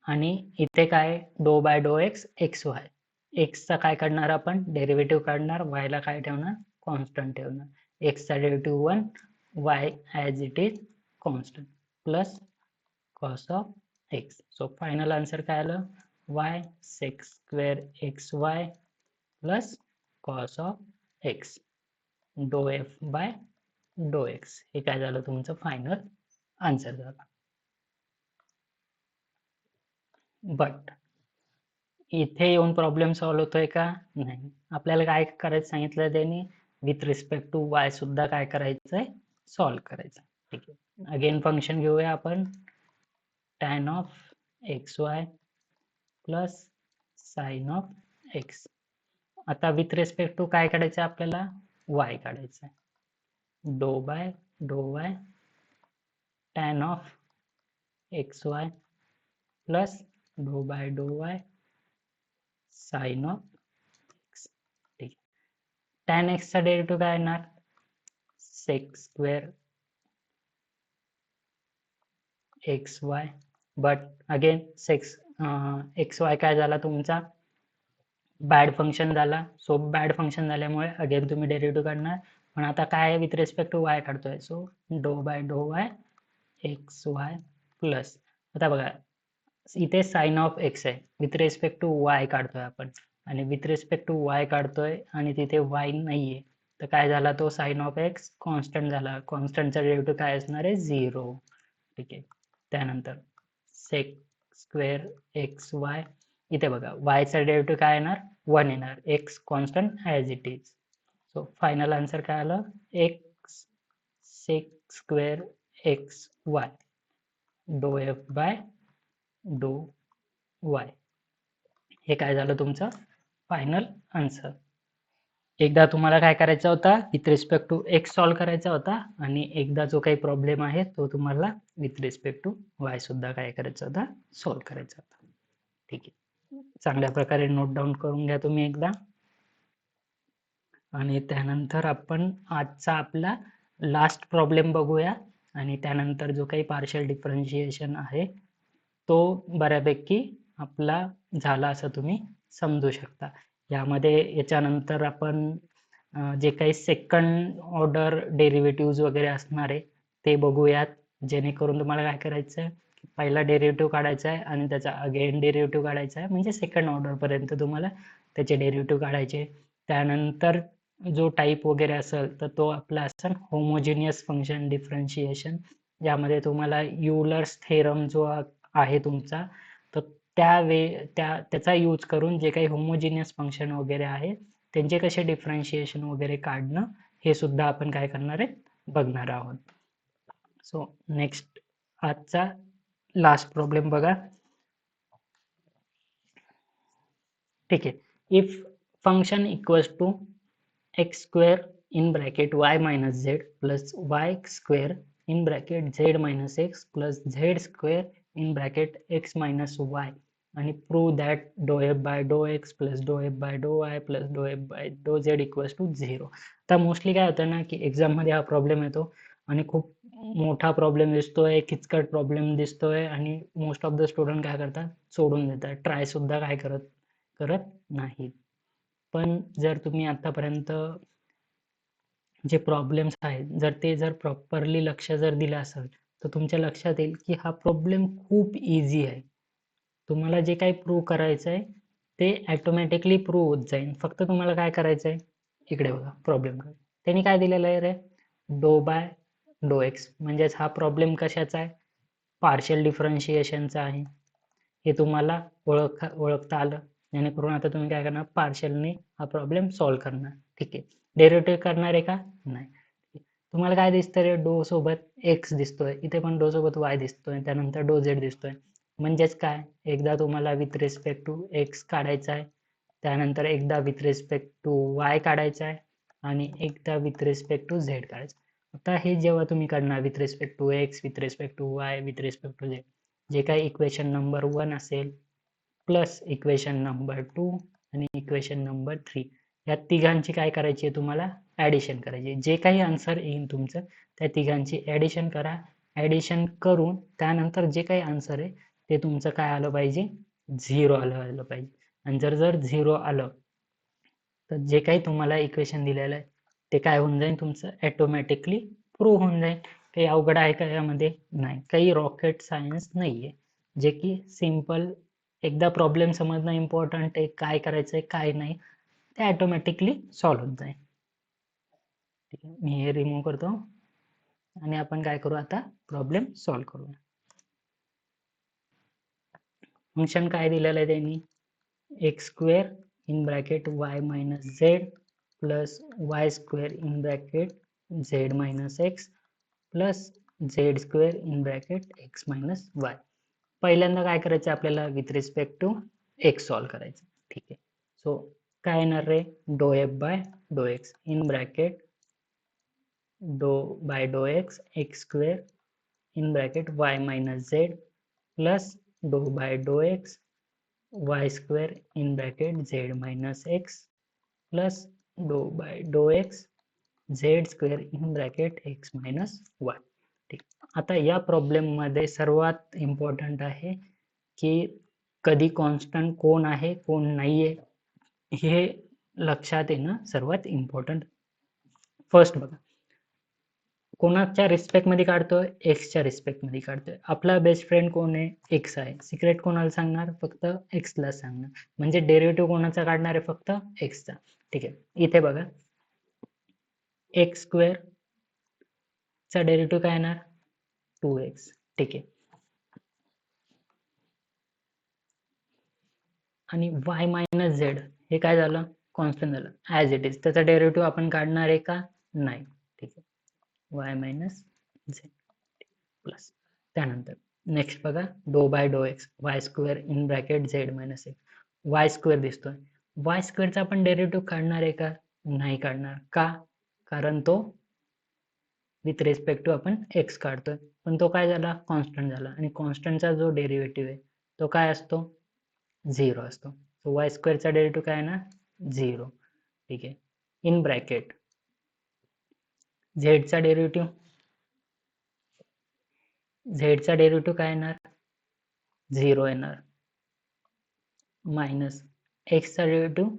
आणि इथे काय डो एक्स एक्स वाय. एक्सचा काय काढणार आपण, डेरिव्हेटिव्ह काढणार, वायला काय ठेवणार, कॉन्स्टंट ठेवणार. एक्सचा derivative 1, Y as it is constant, plus cos of X. So final answer काय आलं, Y sec square X Y plus cos of X do F by do X. हे काय झालं तुमचं फायनल आन्सर झाला. बट इथे येऊन प्रॉब्लेम सॉल्व्ह होतोय का, नाही. आपल्याला काय करायचं सांगितलं त्यांनी, विथ रिस्पेक्ट टू वाय सुद्धा काय करायचंय, सॉल्व्ह करायचं. ठीक आहे. अगेन फंक्शन घेऊया आपण, tan of x Y plus sine of X. आता विथ रिस्पेक्ट टू काय काढायचं आपल्याला, वाय काढायचं आहे. Do Y tan of x Y plus do Y sine of x. ठीक आहे. tan एक्सचा डेरिव्हेटिव्ह काय येणार, sec square X Y. But again X Y काय झाला तुमचा, बॅड फंक्शन झाला. सो बॅड फंक्शन झाल्यामुळे अगेन तुम्ही डेरिव्हेटिव्ह काढणार, पण आता काय विथ रिस्पेक्ट टू वाय काढतोय. So do y x Y plus, आता बघा इथे साइन ऑफ एक्स आहे, विथ रिस्पेक्ट टू वाय काढतोय आपण, आणि विथ रिस्पेक्ट टू वाय काढतोय आणि तिथे वाय नाहीये, तर काय झाला तो साइन ऑफ एक्स कॉन्स्टंट झाला. कॉन्स्टंटचा डेरिव्हेटिव्ह काय असणार आहे, 0. ठीक आहे. त्यानंतर सेक स्क्वेअर एक्स वाय, इथे बघा वायचा डेरिव्हेटिव्ह काय येणार, 1 येणार, X constant as it is. So final answer काय आलं, X sec square X Y do F by do Y. हे काय झालं तुमचं फायनल आन्सर. एकदा तुम्हाला काय करायचा होता, with respect to x solve करायचा होता, आणि एकदा जो काही प्रॉब्लेम आहे तो तुम्हाला विथ रिस्पेक्ट टू वाय सुद्धा काय करायचा होता, सॉल्व्ह करायचा होता. ठीक आहे. चांगल्या प्रकारे नोट डाऊन करून घ्या तुम्ही एकदा, आणि त्यानंतर आपण आजचा आपला लास्ट प्रॉब्लेम बघूया, आणि त्यानंतर जो काही पार्शियल डिफरन्शिएशन आहे तो बऱ्यापैकी आपला झाला असं तुम्ही समजू शकता. याच्यानंतर आपण जे काही सेकंड ऑर्डर डेरिव्हेटिव्ह वगैरे असणार आहे ते बघूयात, जेणेकरून तुम्हाला काय करायचं आहे, पहिला डेरिव्हेटिव्ह काढायचा आहे आणि त्याचा अगेन डेरिव्हेटिव्ह काढायचा आहे, म्हणजे सेकंड ऑर्डरपर्यंत तुम्हाला त्याचे डेरिव्हेटिव्ह काढायचे. त्यानंतर जो टाईप वगैरे असेल तर तो आपला असेल होमोजिनियस फंक्शन डिफरन्शिएशन, ज्यामध्ये तुम्हाला युलर्स थेरम जो आहे तुमचा, तर त्याचा यूज करून जे काही होमोजिनियस फंक्शन वगैरे आहे त्यांचे कसे डिफरन्शिएशन वगैरे काढणं हे सुद्धा आपण काय करणार आहे, बघणार आहोत. सो नेक्स्ट आजचा लास्ट प्रॉब्लेम बघा. ठीक आहे. If function equals to x square in bracket y minus z plus y square in bracket z minus x plus z square in bracket x minus y आणि prove that do F by do x plus do F by do y plus do F by do z equals to 0. आता mostly काय होतं ना की एक्झाममध्ये हा problem येतो आणि खूप मोठा प्रॉब्लेम दिसतोय, किचकट प्रॉब्लेम दिसतोय आणि मोस्ट ऑफ द स्टुडंट काय करतात, सोडून देतात, ट्राय सुद्धा काय करत नाहीत. पण जर तुम्ही आतापर्यंत जे प्रॉब्लेम्स आहेत जर प्रॉपरली लक्ष जर दिलं असेल तर तुमच्या लक्षात येईल की हा प्रॉब्लेम खूप इझी आहे. तुम्हाला जे काही प्रूव्ह करायचं आहे ते ॲटोमॅटिकली प्रूव्ह होत जाईल. फक्त तुम्हाला काय करायचं आहे, इकडे बघा प्रॉब्लेमकडे. त्यांनी काय दिलेलं आहे रे, डो बाय डो एक्स, म्हणजेच हा प्रॉब्लेम कशाचा आहे, पार्शियल डिफरन्शिएशनचा आहे. हे तुम्हाला ओळखता आलं, जेणेकरून आता तुम्ही काय करणार, पार्शियलने हा प्रॉब्लेम सॉल्व्ह करणार. ठीक आहे. डेरिव्हेटिव्ह करणार आहे का, नाही. तुम्हाला काय दिसतं रे, डो सोबत एक्स दिसतोय, इथे पण डो सोबत वाय दिसतोय, त्यानंतर डो झेड दिसतोय. म्हणजेच काय, एकदा तुम्हाला विथ रिस्पेक्ट टू एक्स काढायचा आहे, त्यानंतर एकदा विथ रिस्पेक्ट टू वाय काढायचा आहे आणि एकदा विथ रिस्पेक्ट टू झेड काढायचं. आता हे जेव्हा तुम्ही काढणार with respect to X, with respect to Y, with respect to Z, जे काही इक्वेशन नंबर 1 असेल प्लस इक्वेशन नंबर 2 आणि इक्वेशन नंबर 3, या तिघांची काय करायची आहे, तुम्हाला ॲडिशन करायची. जे काही आन्सर येईल तुमचं त्या तिघांची ॲडिशन करा. ॲडिशन करून त्यानंतर जे काही आन्सर आहे ते तुमचं काय आलं पाहिजे, 0 आलं पाहिजे. आणि जर 0 आलं तर जे काही तुम्हाला इक्वेशन दिलेलं आहे ते काय होऊन जाईल, तुमचं ॲटोमॅटिकली प्रूव्ह होऊन जाईल. काही अवघड आहे का यामध्ये, नाही. काही रॉकेट सायन्स नाही आहे, जे की सिम्पल, एकदा प्रॉब्लेम समजणं इम्पॉर्टंट आहे, काय करायचं आहे काय नाही ते ॲटोमॅटिकली सॉल्व्ह होत जाईल. ठीक आहे, मी हे रिमूव्ह करतो आणि आपण काय करू, आता प्रॉब्लेम सॉल्व्ह करूया. फंक्शन काय दिलेलं आहे त्यांनी, x square in bracket y minus z plus y square in bracket z minus x plus z square in bracket x minus y. पहिल्यांदा काय करायचं आपल्याला, with respect to x solve करायचं. ठीक आहे. सो काय येणार रे, do F by do x in bracket do by do x x square in bracket y minus z plus do by do x y square in bracket z minus x plus do by do x Z square in bracket x minus y. ठीक. आता या प्रॉब्लेममध्ये सर्वात important आहे की कधी constant कोण आहे कोण नाही आहे हे लक्षात येणं सर्वात इम्पॉर्टंट. फर्स्ट बघा, कोणाच्या रिस्पेक्टमध्ये काढतोय, एक्सच्या रिस्पेक्टमध्ये काढतोय. आपला बेस्ट फ्रेंड कोण आहे, एक्स आहे. सिक्रेट कोणाला सांगणार, फक्त एक्सला सांगणार. म्हणजे डेरिव्हेटिव्ह कोणाचा काढणार आहे, फक्त एक्सचा. ठीक आहे. इथे बघा, एक्स स्क्वेअर चा डेरिव्हेटिव्ह काय येणार, 2x. ठीक आहे. आणि y मायनस झेड हे काय झालं, कॉन्स्टंट झालं, ॲज इट इज. त्याचा डेरिव्हेटिव्ह आपण काढणार आहे का, नाही. ठीक आहे. y मायनस झेड प्लस, त्यानंतर नेक्स्ट बघा, do by do x y square in bracket z minus x. Y square दिसतोय, वाय स्क्वेअरचा आपण डेरिव्हेटिव्ह काढणार आहे का, नाही काढणार. का, कारण तो विथ रिस्पेक्ट टू आपण एक्स काढतोय, पण तो काय झाला, कॉन्स्टंट झाला. आणि कॉन्स्टंटचा जो डेरिव्हेटिव्ह आहे तो काय असतो, 0 असतो. सो वाय स्क्वेअरचा डेरिव्हेटिव्ह काय ना, 0. ठीक आहे. इन ब्रॅकेट झेडचा डेरिव्हेटिव्ह काय येणार, 0 येणार. मायनस एक्सचा डेरिव्हेटिव्ह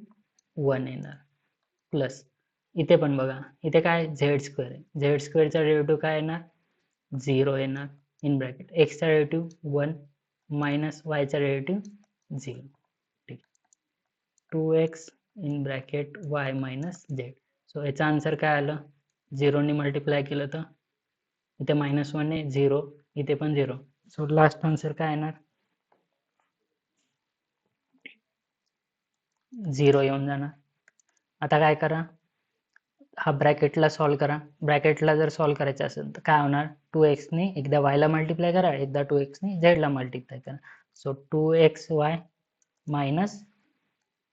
1 येणार. प्लस इथे पण बघा, इथे काय झेड स्क्वेअर आहे, झेड स्क्वेअरचा डेरिव्हेटिव्ह काय येणार, 0 येणार. इन ब्रॅकेट एक्सचा डेरिव्हेटिव्ह 1 मायनस वायचा डेरिव्हेटिव्ह 0. ठीक. 2x in bracket y minus Z. So याचा आन्सर काय आलं, 0 ने मल्टिप्लाय केलं तर इथे -1 आहे, 0, इथे पण 0. सो लास्ट आन्सर काय येणार, 0 येऊन जाणार. आता काय करा, हा ब्रॅकेटला सॉल्व्ह करा. ब्रॅकेटला जर सॉल्व्ह करायचं असेल तर काय होणार, 2x ने एकदा y ला मल्टिप्लाय करा, एकदा 2x ने z ला मल्टिप्लाय करा. So 2xy minus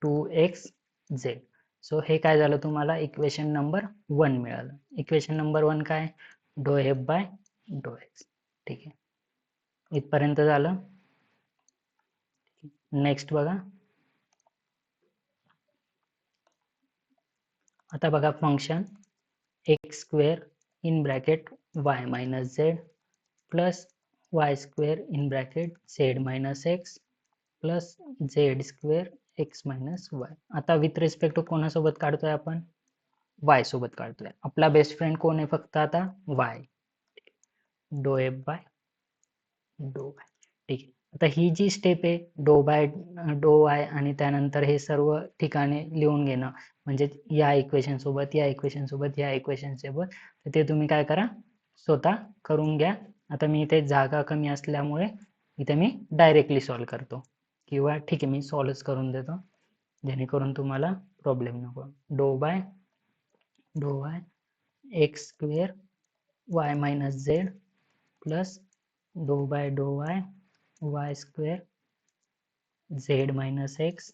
2xz. So हे काय झालं, तुम्हाला इक्वेशन नंबर 1 मिळालं. इक्वेशन नंबर 1 काय, do F by do X. ठीक आहे, इथपर्यंत झालं. नेक्स्ट बघा, आता बघा function x square in bracket y minus z plus y square in bracket z minus x plus z square x minus Y. आता विथ रिस्पेक्ट टू कोणासोबत काढतोय आपण, वाय सोबत काढतोय. आपला बेस्ट फ्रेंड कोण आहे फक्त आता, Y. Do F by do Y. ठीक आहे, आता ही जी स्टेप आहे डो बाय डो वाय आणि त्यानंतर हे सर्व ठिकाणे लिहून घेणं, म्हणजे या इक्वेशन सोबत या इक्वेशन सोबत या इक्वेशन सोबत, तर ते तुम्ही काय करा, स्वतः करून घ्या. आता मी इथे जागा कमी असल्यामुळे इथे मी डायरेक्टली सॉल्व्ह करतो, किंवा ठीक आहे मी सॉल्व्ह करून देतो जेणेकरून तुम्हाला प्रॉब्लेम नको. Do by do y x square y minus z plus do by do y y square z minus x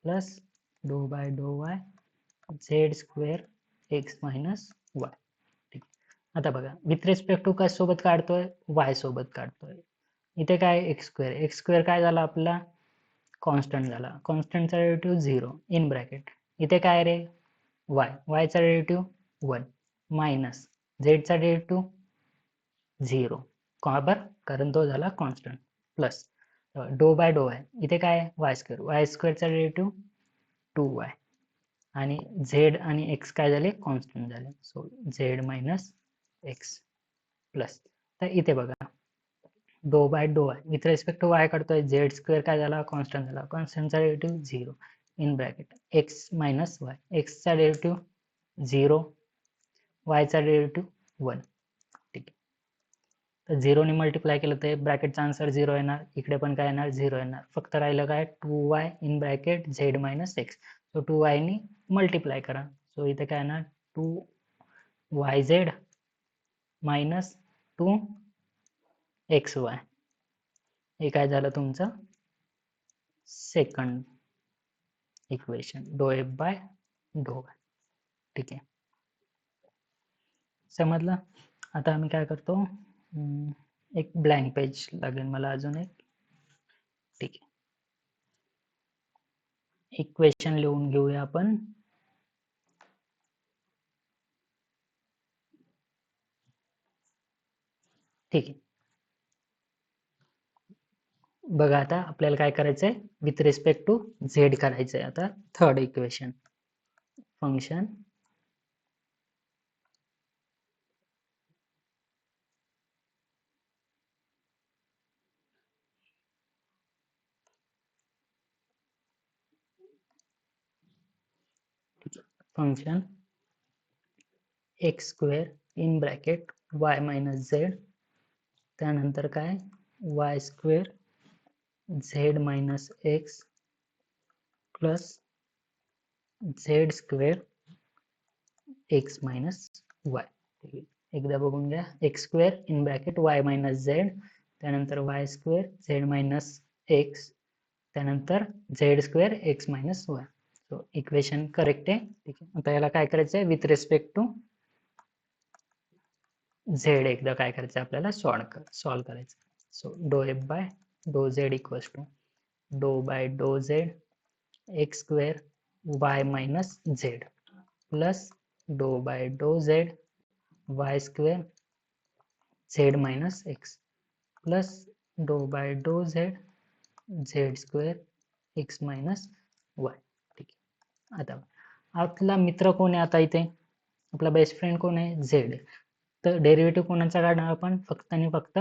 plus do by do y z square x minus y. ठीक, आता बघा with respect to काय सोबत काढतोय, Y सोबत काढतोय. इथे काय एक्स स्क्वेअर काय झाला आपला, कॉन्स्टंट झाला. कॉन्स्टंटचा डेरिव्हेटिव्ह 0 इन ब्रॅकेट. इथे काय रे, वायचा डेरिव्हेटिव्ह 1 मायनस झेडचा डेरिव्हेटिव्ह 0. का बरं, कारण तो झाला constant. Plus do by do Y, इथे काय वाय स्क्वेअरचा डेरिव्हेटिव्ह 2y आणि झेड आणि एक्स काय झाले, कॉन्स्टंट झाले. So z minus x plus. तर इथे बघा do by do y with respect to Y काढतोय, झेड स्क्वेअर काय झाला, कॉन्स्टंट झाला. कॉन्स्टंटचा derivative 0 in bracket x minus y. एक्सचा डेरिव्हेटिव्ह 0, वायचा डेरिव्हेटिव्ह 1. ठीक आहे, तर 0 ने मल्टिप्लाय केलं तर ब्रॅकेटचा आन्सर 0 येणार. इकडे पण काय येणार, 0 येणार. फक्त राहिलं काय, 2y in bracket z minus x. So 2y ने मल्टिप्लाय करा. सो इथे काय येणार, 2yz मायनस 2xy. हे काय झालं तुमचं सेकंड इक्वेशन, डो एफ बाय डो वाय. ठीक आहे, समजलं. आता आम्ही काय करतो, एक ब्लँक पेज लागेल मला अजून एक. ठीक आहे, इक्वेशन लिहून घेऊया आपण. ठीक आहे, बघा आता आपल्याला काय करायचंय, विथ रिस्पेक्ट टू झेड करायचंय. आता third equation, function function x square in bracket y minus z, त्यानंतर काय y square z minus x plus z square x minus y. एकदा बघून घ्या, x square in bracket y minus z, त्यानंतर y square z minus x, त्यानंतर z square x minus y. So equation correct आहे. ठीक आहे, आता याला काय करायचं आहे, विथ रिस्पेक्ट टू झेड एकदा काय करायचं आपल्याला, सॉल्व करायचं. So do F by do z equals to do by do z x square y minus z plus do by do z y square z minus x plus do by do z z square x minus y. ठीक आहे, आता आपला मित्र कोण आहे, आता इथे आपला बेस्ट फ्रेंड कोण आहे, झेड. तर डेरिव्हेटिव्ह कोणाचा काढणार आपण, फक्त आणि फक्त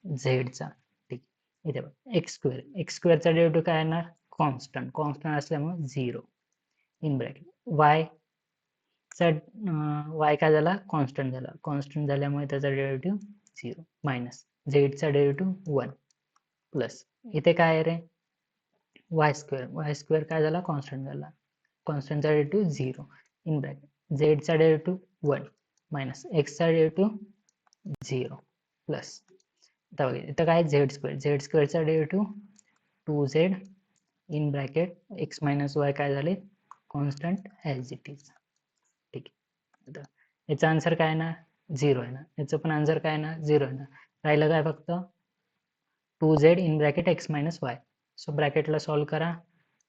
झेडचा. ठीक, इथे बघा एक्स स्क्वेअरचा डेरिव्हेटिव्ह काय येणार, कॉन्स्टंट असल्यामुळे 0 इन ब्रॅकेट वाय वाय काय झाला, कॉन्स्टंट झाल्यामुळे त्याचा डेरिव्हेटिव्ह 0 मायनस झेडचा डेरिव्हेटिव्ह 1 प्लस इथे काय आहे रे, वाय स्क्वेअर काय झाला, कॉन्स्टंटचा डेरिव्हेटिव्ह 0 इन ब्रॅकेट झेडचा डेरिव्हेटिव्ह 1 मायनस एक्सचा डेरिव्हेटिव्ह 0 प्लस आता बघा इथं काय झेड स्क्वेअरचा derivative 2z in bracket x minus y काय झाले, कॉन्स्टंट ॲज इट इज. ठीक आहे. आता याचा आन्सर काय आहे ना 0 आहे ना, याचं पण आन्सर काय आहे ना 0 आहे ना. राहिलं काय फक्त 2z in bracket x minus y. So ब्रॅकेटला सॉल्व करा.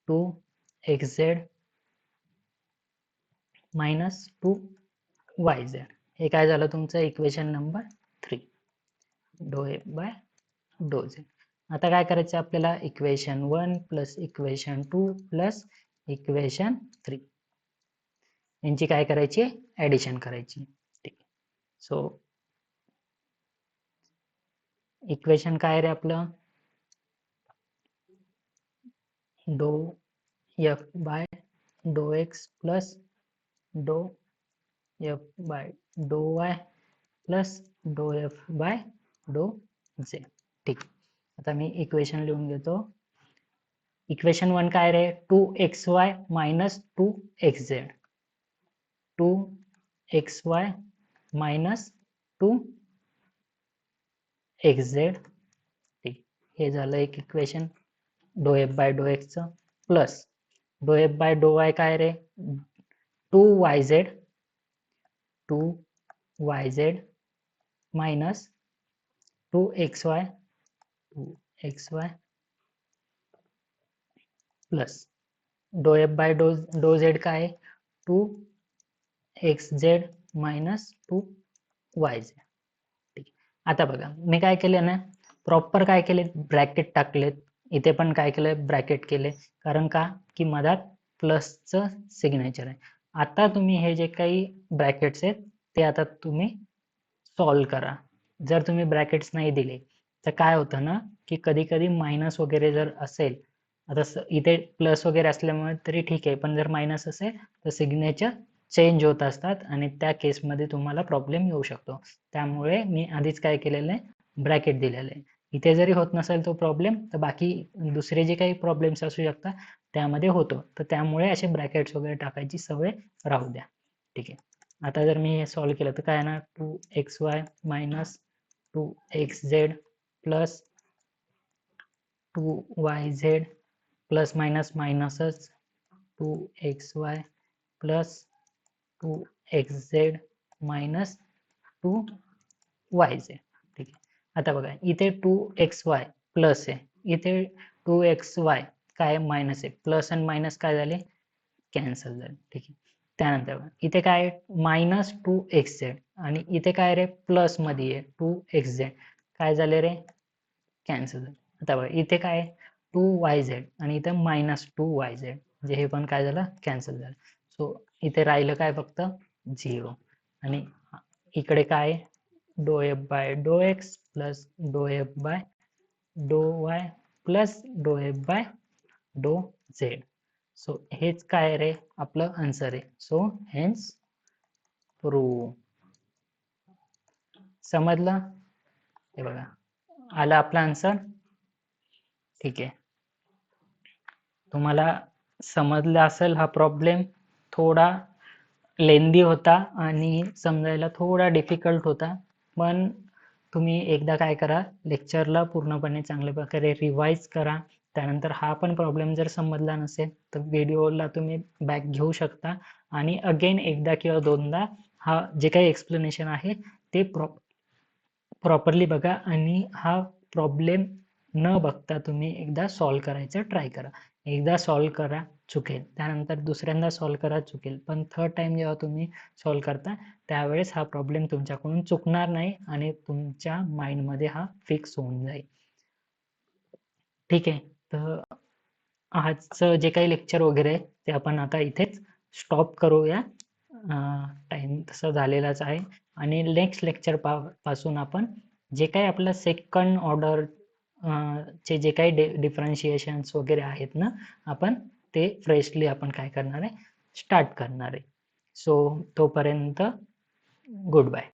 2xz minus 2yz. हे काय झालं तुमचं इक्वेशन नंबर 3. डो ए बाय डो झेड. आता काय करायचं आपल्याला equation 1 plus equation 2 plus equation 3 यांची काय करायची ॲडिशन करायची. ठीक. सो इक्वेशन काय रे आपलं do F by do x plus do F by do y plus do F by do z. ठीक. आता मी इक्वेशन लिहून घेतो. इक्वेशन 1 काय रे 2xy minus 2xz. 2xy minus 2xz. ठीक. हे झालं एक इक्वेशन डो एफ बाय डो एक्सचं plus do F by do Y काय रे 2yz. 2yz minus 2xy. 2xy plus do F by do Z काय आहे 2xz मायनस 2yz. ठीक. आता बघा मी काय केले ना प्रॉपर काय केले ब्रॅकेट टाकलेत. इथे पण काय केलं ब्रॅकेट केले कारण का की मधात प्लसचं सिग्नेचर आहे. आता तुम्ही हे जे काही ब्रॅकेट्स आहेत ते आता तुम्ही सॉल्व करा. जर तुम्ही ब्रॅकेट्स नाही दिले तर काय होतं ना की कधी कधी मायनस वगैरे जर असेल आता इथे प्लस वगैरे असल्यामुळे तरी ठीक आहे पण जर मायनस असेल तर सिग्नेचर चेंज होत असतात आणि त्या केसमध्ये तुम्हाला प्रॉब्लेम येऊ शकतो. त्यामुळे मी आधीच काय केलेलं आहे ब्रॅकेट दिलेलं आहे. इथे जरी होत नसेल तो प्रॉब्लेम तर बाकी दुसरे जे काही प्रॉब्लेम्स असू शकतात त्यामध्ये होतो. तर त्यामुळे असे ब्रॅकेट्स वगैरे टाकायची सवय राहू द्या. ठीक आहे. आता जर मी हे सॉल्व केलं तर काय ना 2xy minus 2xz plus 2yz plus minus मायनसच 2xy plus 2xz minus 2yz. ठीक आहे. आता बघा इथे 2xy प्लस आहे इथे 2xy काय मायनस आहे प्लस आणि मायनस काय झाले कॅन्सल झाले. ठीक आहे. त्यानंतर इथे काय मायनस 2xz आणि इथे काय रे प्लस मध्ये आहे 2xz काय झाले रे कॅन्सल झाले. आता बघा इथे काय 2yz आणि इथे मायनस 2yz म्हणजे हे पण काय झालं कॅन्सल झालं. सो इथे राहिलं काय फक्त 0 आणि इकडे काय do F by do x plus do F by do y plus do F by do z. So हेच काय रे आपलं आन्सर आहे. So hence prove. समजलं. हे बघा आला आपला आन्सर. ठीक आहे. तुम्हाला समजलं असेल हा प्रॉब्लेम थोडा लेंदी होता आणि समजायला थोडा डिफिकल्ट होता पण तुम्ही एकदा काय करा लेक्चरला पूर्णपणे चांगल्या प्रकारे रिवाइज करा. त्यानंतर हा पण प्रॉब्लेम जर समजला नसेल तर व्हिडिओला तुम्ही बॅक घेऊ शकता आणि अगेन एकदा किंवा दोनदा हा जे काही एक्सप्लेनेशन आहे ते प्रॉपरली बघा आणि हा प्रॉब्लेम न बघता तुम्ही एकदा सॉल्व करायचं ट्राय करा. एकदा सॉल्व करा चुकेल त्यानंतर दुसऱ्यांदा सॉल्व करा चुकेल पण थर्ड टाइम जेव्हा तुम्ही सॉल्व करता त्यावेळेस हा प्रॉब्लेम तुमच्याकडून चुकणार नाही आणि तुमच्या माइंडमध्ये हा फिक्स होऊन जाईल. ठीक आहे. तर आजचं जे काही लेक्चर वगैरे आहे ते आपण आता इथेच स्टॉप करूया. टाइम तसा झालेलाच आहे आणि नेक्स्ट लेक्चर पासून आपण जे काही आपलं सेकंड ऑर्डर चे जे काही डिफरन्शिएशन्स वगैरे आहेत ना आपण ते फ्रेशली आपण काय करणार आहे स्टार्ट करणार आहे. सो तोपर्यंत गुड बाय.